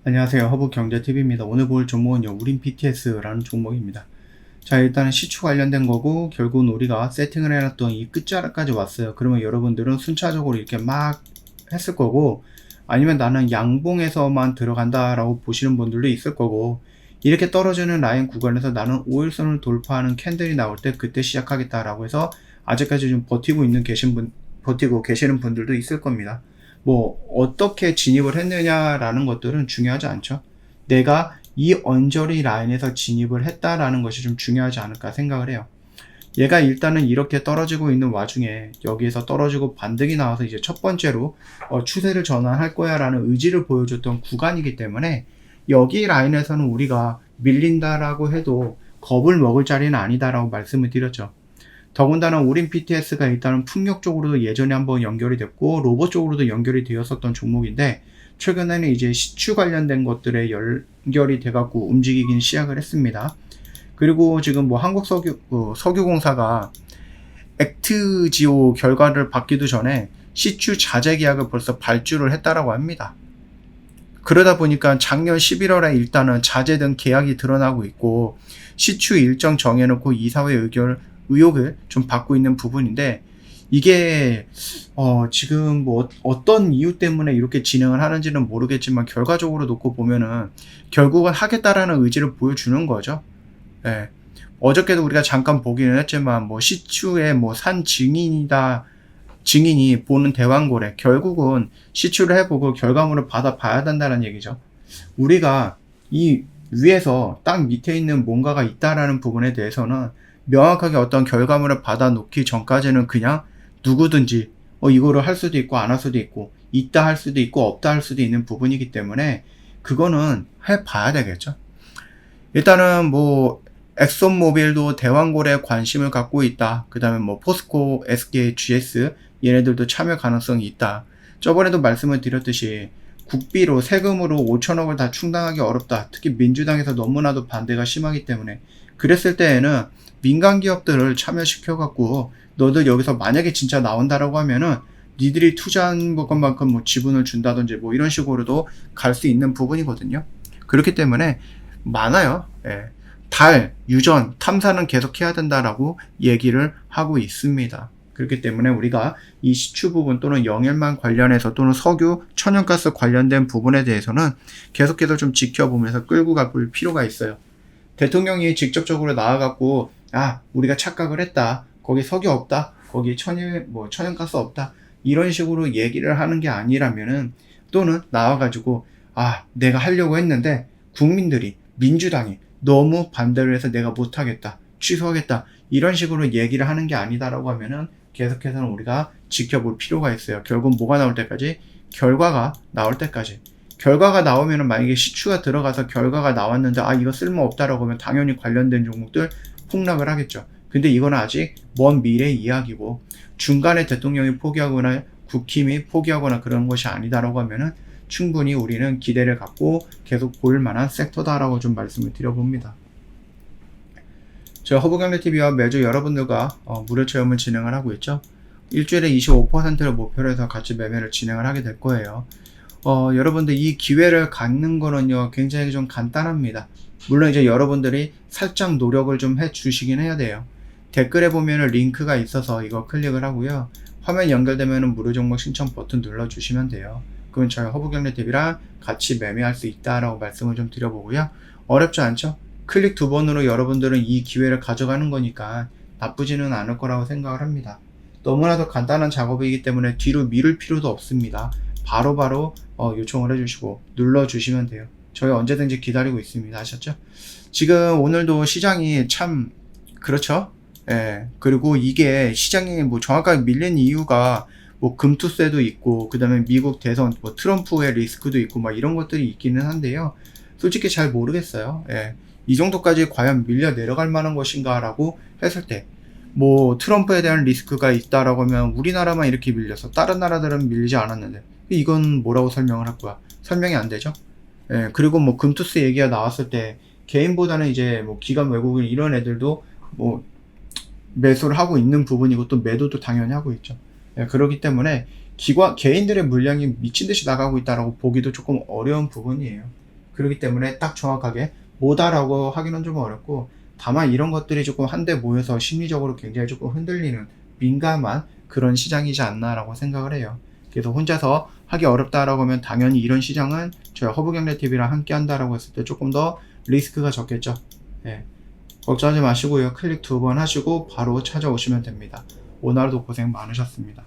안녕하세요. 허브경제TV입니다. 오늘 볼 종목은요, 우린 BTS라는 종목입니다. 자, 일단은 시추 관련된 거고, 결국은 우리가 세팅을 해놨던 이 끝자락까지 왔어요. 그러면 여러분들은 순차적으로 이렇게 막 했을 거고, 아니면 나는 양봉에서만 들어간다라고 보시는 분들도 있을 거고, 이렇게 떨어지는 라인 구간에서 나는 5일선을 돌파하는 캔들이 나올 때 그때 시작하겠다라고 해서 아직까지 좀 버티고 계시는 분들도 있을 겁니다. 뭐 어떻게 진입을 했느냐라는 것들은 중요하지 않죠. 내가 이 언저리 라인에서 진입을 했다라는 것이 좀 중요하지 않을까 생각을 해요. 얘가 일단은 이렇게 떨어지고 있는 와중에 여기에서 떨어지고 반등이 나와서 이제 첫 번째로 추세를 전환할 거야 라는 의지를 보여줬던 구간이기 때문에 여기 라인에서는 우리가 밀린다라고 해도 겁을 먹을 자리는 아니다라고 말씀을 드렸죠. 더군다나 우린 BTS가 일단은 풍력 쪽으로도 예전에 한번 연결이 됐고 로봇 쪽으로도 연결이 되었었던 종목인데 최근에는 이제 시추 관련된 것들에 연결이 돼갖고 움직이긴 시작을 했습니다. 그리고 지금 뭐 석유공사가 액트지오 결과를 받기도 전에 시추 자재 계약을 벌써 발주를 했다라고 합니다. 그러다 보니까 작년 11월에 일단은 자재 등 계약이 드러나고 있고 시추 일정 정해놓고 이사회 의혹을 좀 받고 있는 부분인데 이게 지금 뭐 어떤 이유 때문에 이렇게 진행을 하는지는 모르겠지만 결과적으로 놓고 보면은 결국은 하겠다라는 의지를 보여주는 거죠. 예. 어저께도 우리가 잠깐 보기는 했지만 뭐 시추의 뭐 산 증인이 보는 대왕고래 결국은 시추를 해보고 결과물을 받아봐야 된다는 얘기죠. 우리가 이 위에서 딱 밑에 있는 뭔가가 있다라는 부분에 대해서는 명확하게 어떤 결과물을 받아 놓기 전까지는 그냥 누구든지 이거를 할 수도 있고 안 할 수도 있고 있다 할 수도 있고 없다 할 수도 있는 부분이기 때문에 그거는 해봐야 되겠죠. 일단은 뭐 엑손모빌도 대왕고래에 관심을 갖고 있다. 그 다음에 뭐 포스코, SK, GS 얘네들도 참여 가능성이 있다. 저번에도 말씀을 드렸듯이 국비로 세금으로 5천억을 다 충당하기 어렵다. 특히 민주당에서 너무나도 반대가 심하기 때문에 그랬을 때에는 민간 기업들을 참여시켜갖고 너들 여기서 만약에 진짜 나온다라고 하면은 니들이 투자한 것만큼 뭐 지분을 준다든지 뭐 이런 식으로도 갈 수 있는 부분이거든요. 그렇기 때문에 많아요. 예. 달, 유전, 탐사는 계속 해야 된다라고 얘기를 하고 있습니다. 그렇기 때문에 우리가 이 시추 부분 또는 영일만 관련해서 또는 석유, 천연가스 관련된 부분에 대해서는 계속해서 좀 지켜보면서 끌고 갈 필요가 있어요. 대통령이 직접적으로 나와갖고 우리가 착각을 했다. 거기 석유 없다. 거기 천연가스 없다. 이런 식으로 얘기를 하는 게 아니라면은 또는 나와가지고 내가 하려고 했는데 국민들이 민주당이 너무 반대를 해서 내가 못하겠다. 취소하겠다. 이런 식으로 얘기를 하는 게 아니다라고 하면은 계속해서는 우리가 지켜볼 필요가 있어요. 결국 뭐가 나올 때까지? 결과가 나올 때까지. 결과가 나오면은 만약에 시추가 들어가서 결과가 나왔는데 이거 쓸모없다라고 하면 당연히 관련된 종목들 폭락을 하겠죠. 근데 이거는 아직 먼 미래 이야기고 중간에 대통령이 포기하거나 국힘이 포기하거나 그런 것이 아니다라고 하면은 충분히 우리는 기대를 갖고 계속 볼 만한 섹터다라고 좀 말씀을 드려봅니다. 저희 허브경제TV와 매주 여러분들과 무료 체험을 진행을 하고 있죠. 일주일에 25%를 목표로 해서 같이 매매를 진행을 하게 될 거예요. 여러분들 이 기회를 갖는 거는요 굉장히 좀 간단합니다. 물론 이제 여러분들이 살짝 노력을 좀 해 주시긴 해야 돼요. 댓글에 보면은 링크가 있어서 이거 클릭을 하고요. 화면 연결되면은 무료 종목 신청 버튼 눌러 주시면 돼요. 그럼 저희 허브경제TV랑 같이 매매할 수 있다라고 말씀을 좀 드려보고요. 어렵지 않죠? 클릭 2번으로 여러분들은 이 기회를 가져가는 거니까 나쁘지는 않을 거라고 생각을 합니다. 너무나도 간단한 작업이기 때문에 뒤로 미룰 필요도 없습니다. 바로바로 요청을 해주시고 눌러주시면 돼요. 저희 언제든지 기다리고 있습니다. 아셨죠? 지금 오늘도 시장이 참 그렇죠? 예. 그리고 이게 시장이 뭐 정확하게 밀린 이유가 뭐 금투세도 있고 그 다음에 미국 대선 뭐 트럼프의 리스크도 있고 막 이런 것들이 있기는 한데요. 솔직히 잘 모르겠어요. 예. 이 정도까지 과연 밀려 내려갈 만한 것인가 라고 했을 때 뭐 트럼프에 대한 리스크가 있다라고 하면 우리나라만 이렇게 밀려서 다른 나라들은 밀리지 않았는데 이건 뭐라고 설명을 할 거야? 설명이 안 되죠? 예. 그리고 뭐 금투세 얘기가 나왔을 때 개인보다는 이제 뭐 기관 외국인 이런 애들도 뭐 매수를 하고 있는 부분이고 또 매도도 당연히 하고 있죠. 예, 그렇기 때문에 개인들의 물량이 미친 듯이 나가고 있다라고 보기도 조금 어려운 부분이에요. 그렇기 때문에 딱 정확하게 뭐다라고 하기는 좀 어렵고, 다만 이런 것들이 조금 한데 모여서 심리적으로 굉장히 조금 흔들리는 민감한 그런 시장이지 않나라고 생각을 해요. 그래서 혼자서 하기 어렵다라고 하면 당연히 이런 시장은 저희 허브경제TV랑 함께 한다라고 했을 때 조금 더 리스크가 적겠죠. 예. 걱정하지 마시고요. 클릭 2번 하시고 바로 찾아오시면 됩니다. 오늘도 고생 많으셨습니다.